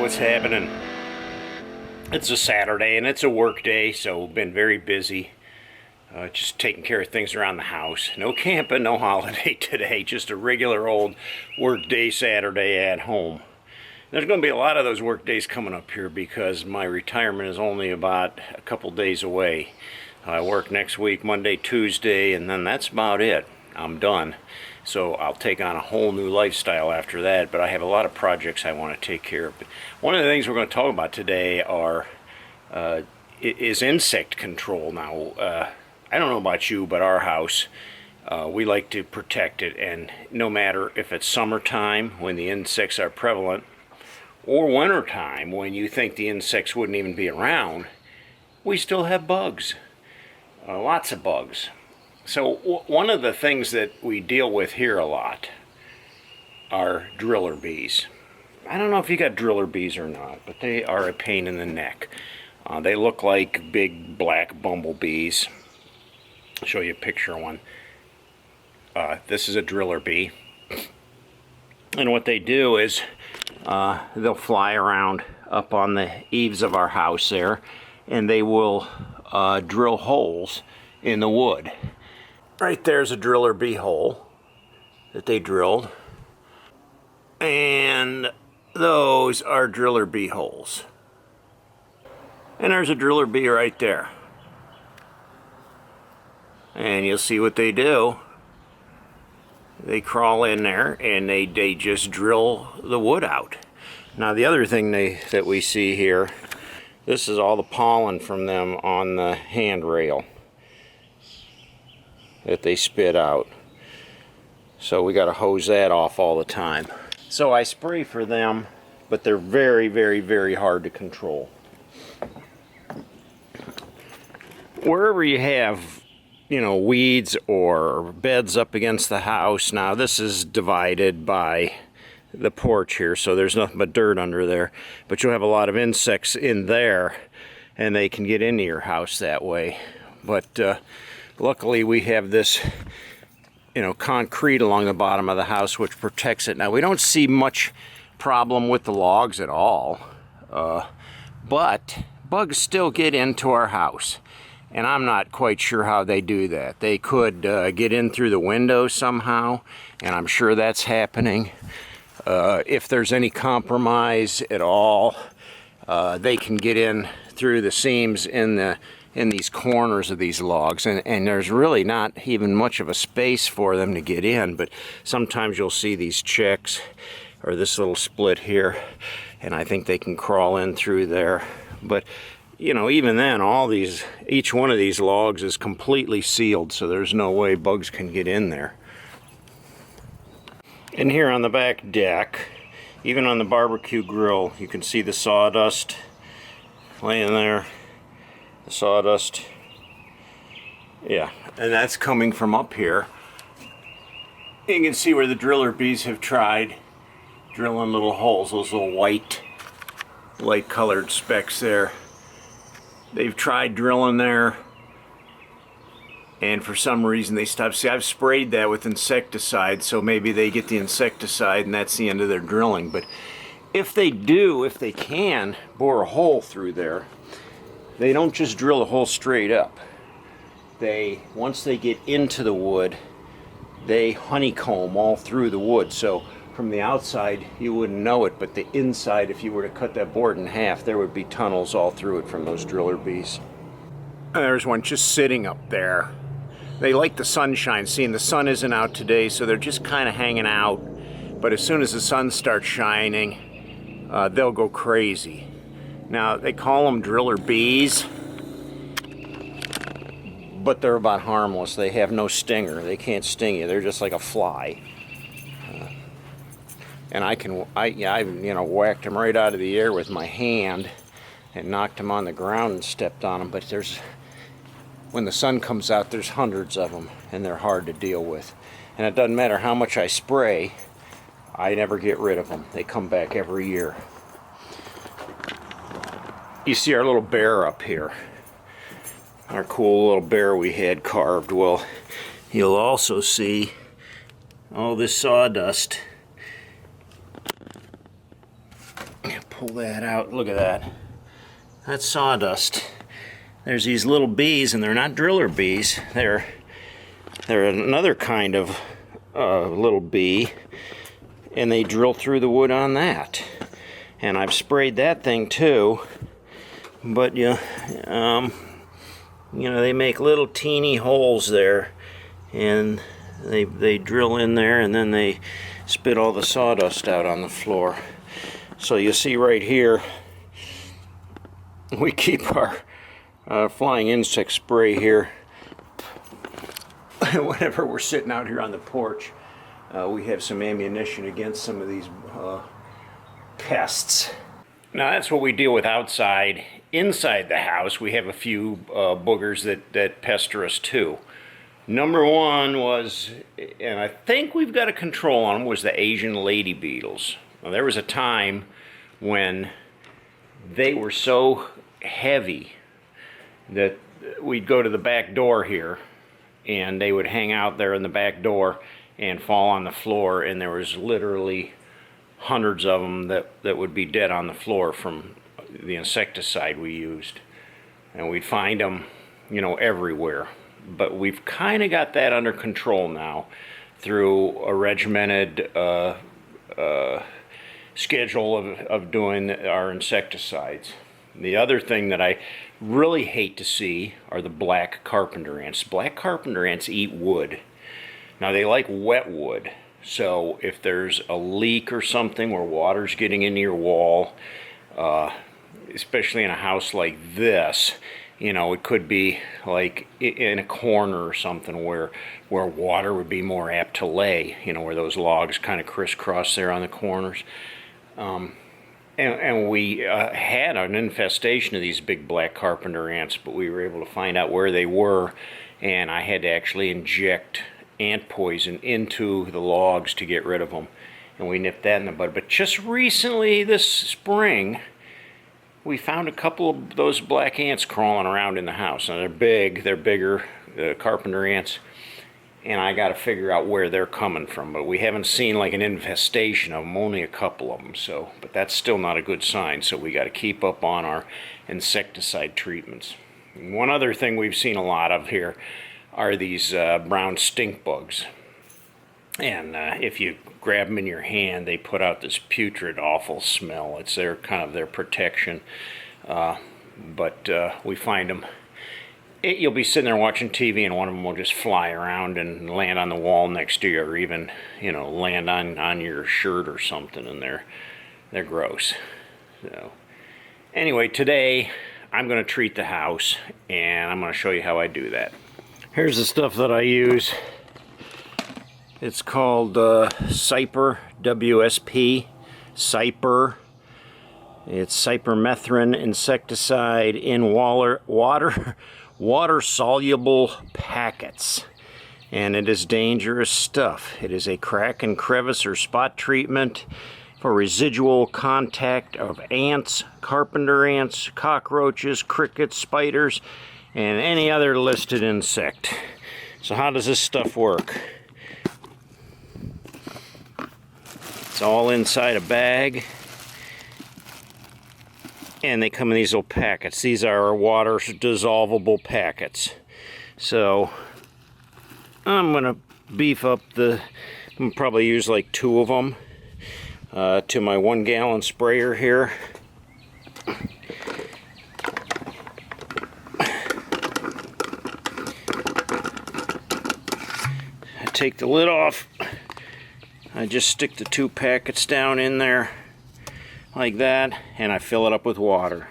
what's happening? It's a Saturday and it's a work day, so been very busy. Just taking care of things around the house. No camping, no holiday today. Just a regular old work day Saturday at home. There's going to be a lot of those work days coming up here because my retirement is only about a couple days away. I work next week, Monday, Tuesday, and then that's about it. I'm done. So I'll take on a whole new lifestyle after that, but I have a lot of projects I want to take care of. But one of the things we're going to talk about today is insect control. Now, I don't know about you, but our house, we like to protect it, and no matter if it's summertime when the insects are prevalent or wintertime when you think the insects wouldn't even be around, we still have bugs, lots of bugs. So one of the things that we deal with here a lot are driller bees. I don't know if you got driller bees or not, but they are a pain in the neck. They look like big black bumblebees. I'll show you a picture of one. This is a driller bee. And what they do is they'll fly around up on the eaves of our house there, and they will drill holes in the wood. Right there's a driller bee hole that they drilled, and those are driller bee holes. And there's a driller bee right there. And you'll see what they do. They crawl in there and they just drill the wood out. Now the other thing that we see here, this is all the pollen from them on the handrail that they spit out. So we got to hose that off all the time. So I spray for them, but they're very, very, very hard to control. Wherever you have, you know, weeds or beds up against the house, now this is divided by the porch here, so there's nothing but dirt under there, but you'll have a lot of insects in there and they can get into your house that way. But luckily we have this, you know, concrete along the bottom of the house which protects it. Now we don't see much problem with the logs at all, but bugs still get into our house, and I'm not quite sure how they do that. They could get in through the window somehow, and I'm sure that's happening. If there's any compromise at all, they can get in through the seams in these corners of these logs, and there's really not even much of a space for them to get in. But sometimes you'll see these chicks or this little split here, and I think they can crawl in through there. But you know, even then, each one of these logs is completely sealed, so there's no way bugs can get in there. And here on the back deck, even on the barbecue grill, you can see the sawdust laying there. The sawdust, yeah, and that's coming from up here. You can see where the driller bees have tried drilling little holes, those little white colored specks there. They've tried drilling there, and for some reason they stopped. See, I've sprayed that with insecticide, so maybe they get the insecticide and that's the end of their drilling. But if they can bore a hole through there, they don't just drill a hole straight up. Once they get into the wood, they honeycomb all through the wood. So from the outside, you wouldn't know it, but the inside, if you were to cut that board in half, there would be tunnels all through it from those driller bees. And there's one just sitting up there. They like the sunshine. Seeing the sun isn't out today, so they're just kind of hanging out. But as soon as the sun starts shining, they'll go crazy. Now, they call them driller bees, but they're about harmless. They have no stinger. They can't sting you. They're just like a fly. And I've whacked them right out of the air with my hand and knocked them on the ground and stepped on them. But when the sun comes out, there's hundreds of them, and they're hard to deal with. And it doesn't matter how much I spray, I never get rid of them. They come back every year. You see our little bear up here, our cool little bear we had carved. Well, you'll also see all this sawdust pull that out. Look at that. That's sawdust. There's these little bees, and they're not driller bees. They're another kind of little bee, and they drill through the wood on that. And I've sprayed that thing too, but you know, they make little teeny holes there, and they drill in there, and then they spit all the sawdust out on the floor. So you see right here, we keep our flying insect spray here. Whenever we're sitting out here on the porch, we have some ammunition against some of these pests. Now that's what we deal with outside. Inside the house, we have a few boogers that pester us too. Number one was, and I think we've got a control on them, was the Asian lady beetles. Now, there was a time when they were so heavy that we'd go to the back door here, and they would hang out there in the back door and fall on the floor, and there was literally hundreds of them that would be dead on the floor from the insecticide we used. And we'd find them, you know, everywhere. But we've kind of got that under control now through a regimented schedule of doing our insecticides. The other thing that I really hate to see are the black carpenter ants. Black carpenter ants eat wood. Now they like wet wood, so if there's a leak or something where water's getting into your wall, especially in a house like this, you know, it could be like in a corner or something where water would be more apt to lay, you know, where those logs kind of crisscross there on the corners. And we had an infestation of these big black carpenter ants, but we were able to find out where they were, and I had to actually inject ant poison into the logs to get rid of them, and we nipped that in the bud. But just recently this spring, we found a couple of those black ants crawling around in the house. Now they're bigger, the carpenter ants, and I got to figure out where they're coming from. But we haven't seen like an infestation of them, only a couple of them. So, but that's still not a good sign. So we got to keep up on our insecticide treatments. And one other thing we've seen a lot of here are these brown stink bugs. And if you grab them in your hand, they put out this putrid, awful smell. It's their kind of their protection. But we find them. You'll be sitting there watching TV, and one of them will just fly around and land on the wall next to you, or even, you know, land on your shirt or something. And they're gross. So anyway, today I'm going to treat the house, and I'm going to show you how I do that. Here's the stuff that I use. It's called Cyper, WSP, Cyper. It's cypermethrin insecticide in water-soluble packets. And it is dangerous stuff. It is a crack and crevice or spot treatment for residual contact of ants, carpenter ants, cockroaches, crickets, spiders, and any other listed insect. So how does this stuff work? It's all inside a bag, and they come in these little packets. These are water dissolvable packets. So I'm gonna beef up I'm gonna probably use like 2 of them to my 1 gallon sprayer here. I take the lid off. I just stick the 2 packets down in there like that, and I fill it up with water.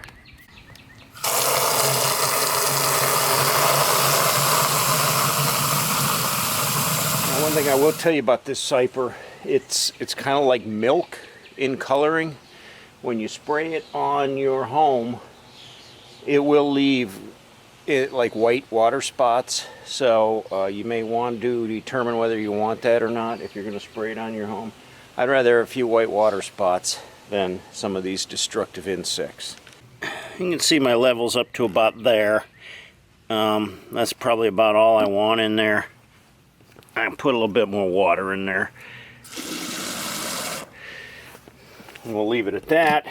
Now, one thing I will tell you about this Cyper, it's kind of like milk in coloring. When you spray it on your home, it will leave it like white water spots. So you may want to determine whether you want that or not if you're going to spray it on your home. I'd rather have a few white water spots than some of these destructive insects. You can see my levels up to about there. That's probably about all I want in there. I put a little bit more water in there. We'll leave it at that.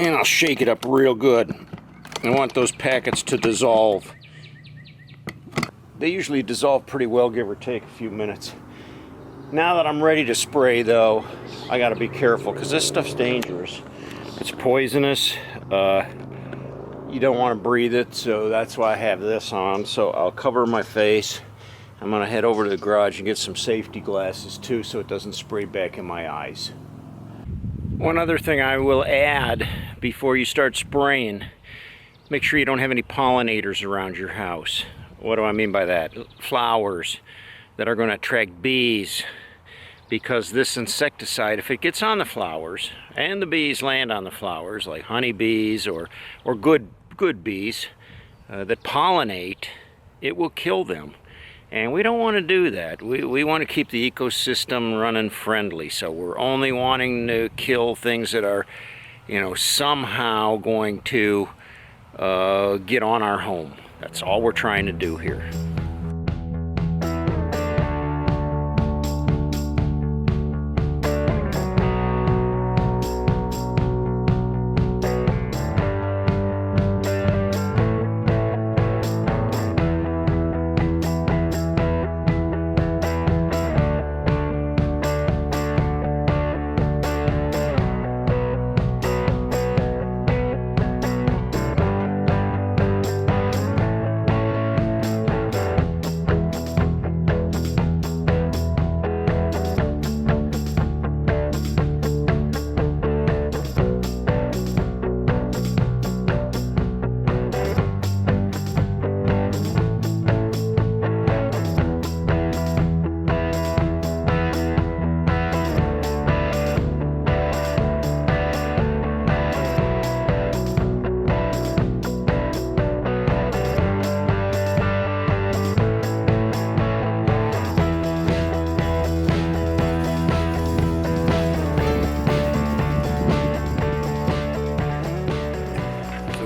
And I'll shake it up real good. I want those packets to dissolve. They usually dissolve pretty well, give or take a few minutes. Now that I'm ready to spray, though, I gotta be careful because this stuff's dangerous. It's poisonous. You don't want to breathe it, so that's why I have this on. So I'll cover my face. I'm gonna head over to the garage and get some safety glasses too, so it doesn't spray back in my eyes. One other thing I will add before you start spraying, make sure you don't have any pollinators around your house. What do I mean by that? Flowers that are going to attract bees, because this insecticide, if it gets on the flowers and the bees land on the flowers, like honeybees or good bees that pollinate, it will kill them. And we don't want to do that. We want to keep the ecosystem running friendly. So we're only wanting to kill things that are, somehow going to get on our home. That's all we're trying to do here.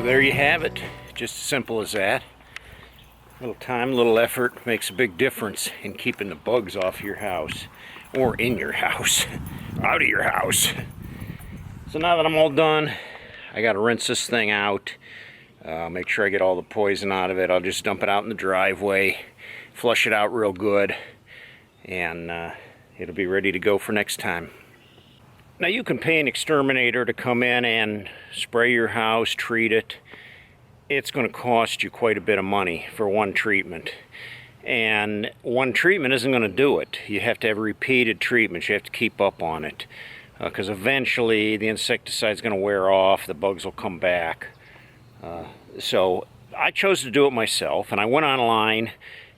There you have it, just as simple as that. Little time, little effort makes a big difference in keeping the bugs off your house, or in your house, out of your house. So now that I'm all done, I gotta rinse this thing out, make sure I get all the poison out of it. I'll just dump it out in the driveway, flush it out real good, and it'll be ready to go for next time. Now you can pay an exterminator to come in and spray your house, treat it. It's going to cost you quite a bit of money for one treatment. And one treatment isn't going to do it. You have to have repeated treatments. You have to keep up on it. Because eventually the insecticide's going to wear off, the bugs will come back. So I chose to do it myself, and I went online,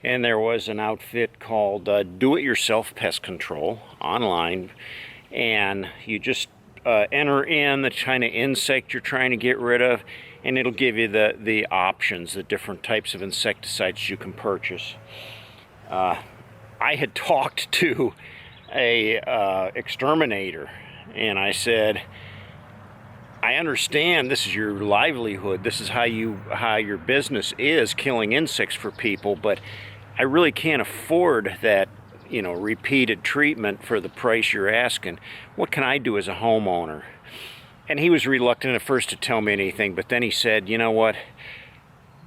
and there was an outfit called Do It Yourself Pest Control online. And you just enter in the kind of insect you're trying to get rid of, and it'll give you the options, the different types of insecticides you can purchase. I had talked to a exterminator, and I said, I understand this is your livelihood, this is how your business is, killing insects for people, but I really can't afford that repeated treatment for the price you're asking. What can I do as a homeowner? And he was reluctant at first to tell me anything, but then he said, you know what,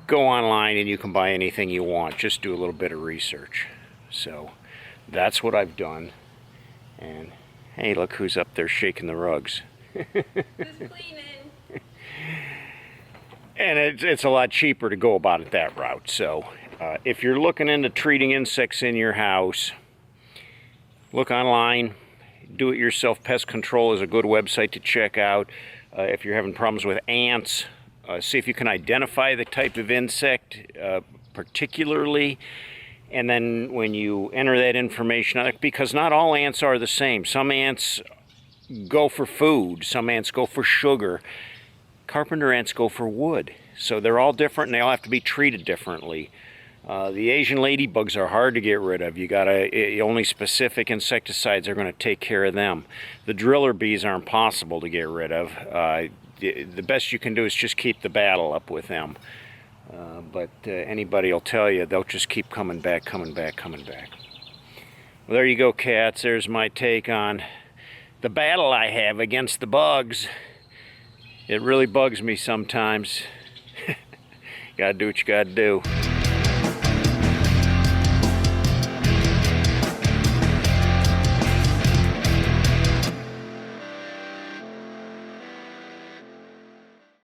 go online and you can buy anything you want, just do a little bit of research. So that's what I've done. And hey, look who's up there shaking the rugs. Who's cleaning? And it's a lot cheaper to go about it that route. So if you're looking into treating insects in your house, look online. Do It Yourself Pest Control is a good website to check out. If you're having problems with ants, see if you can identify the type of insect particularly. And then when you enter that information, because not all ants are the same. Some ants go for food, some ants go for sugar. Carpenter ants go for wood. So they're all different and they all have to be treated differently. The Asian ladybugs are hard to get rid of. Only specific insecticides are going to take care of them. The driller bees are impossible to get rid of. The best you can do is just keep the battle up with them. But anybody will tell you they'll just keep coming back. Well, there you go, cats. There's my take on the battle I have against the bugs. It really bugs me sometimes. Gotta do what you gotta do.